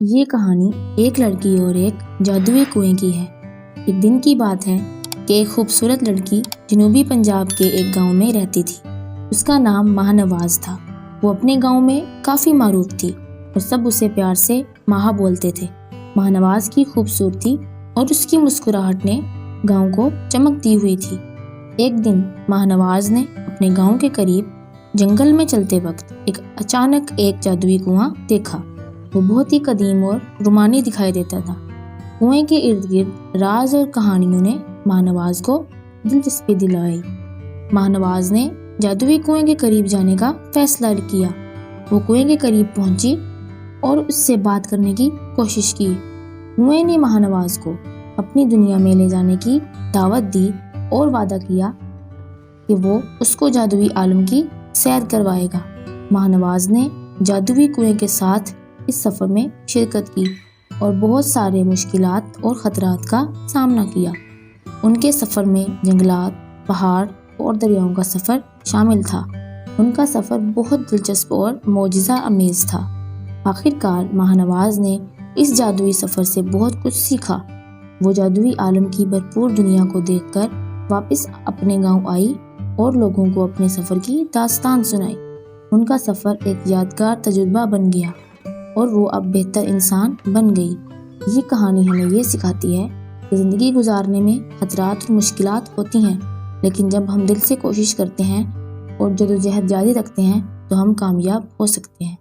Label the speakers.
Speaker 1: یہ کہانی ایک لڑکی اور ایک جادوئی کنویں کی ہے۔ ایک دن کی بات ہے کہ ایک خوبصورت لڑکی جنوبی پنجاب کے ایک گاؤں میں رہتی تھی۔ اس کا نام ماہنواز تھا۔ وہ اپنے گاؤں میں کافی معروف تھی اور سب اسے پیار سے ماہا بولتے تھے۔ ماہنواز کی خوبصورتی اور اس کی مسکراہٹ نے گاؤں کو چمک دی ہوئی تھی۔ ایک دن ماہنواز نے اپنے گاؤں کے قریب جنگل میں چلتے وقت اچانک ایک جادوئی کنواں دیکھا۔ وہ بہت ہی قدیم اور رومانی دکھائی دیتا تھا۔ کنویں کے ارد گرد راز اور کہانیوں نے ماہنواز کو دلچسپی دلائی۔ ماہنواز نے جادوئی کنویں کے قریب جانے کا فیصلہ کیا۔ وہ کنویں کے قریب پہنچی اور اس سے بات کرنے کی کوشش کی۔ کنویں نے ماہنواز کو اپنی دنیا میں لے جانے کی دعوت دی اور وعدہ کیا کہ وہ اس کو جادوئی عالم کی سیر کروائے گا۔ ماہنواز نے جادوئی کنویں کے ساتھ اس سفر میں شرکت کی اور بہت سارے مشکلات اور خطرات کا سامنا کیا۔ ان کے سفر میں جنگلات، پہاڑ اور دریاؤں کا سفر شامل تھا۔ ان کا سفر بہت دلچسپ اور معجزہ آمیز تھا۔ آخر کار ماہنواز نے اس جادوئی سفر سے بہت کچھ سیکھا۔ وہ جادوئی عالم کی بھرپور دنیا کو دیکھ کر واپس اپنے گاؤں آئی اور لوگوں کو اپنے سفر کی داستان سنائی۔ ان کا سفر ایک یادگار تجربہ بن گیا اور وہ اب بہتر انسان بن گئی۔ یہ کہانی ہمیں یہ سکھاتی ہے کہ زندگی گزارنے میں خطرات اور مشکلات ہوتی ہیں، لیکن جب ہم دل سے کوشش کرتے ہیں اور جدوجہد جاری رکھتے ہیں تو ہم کامیاب ہو سکتے ہیں۔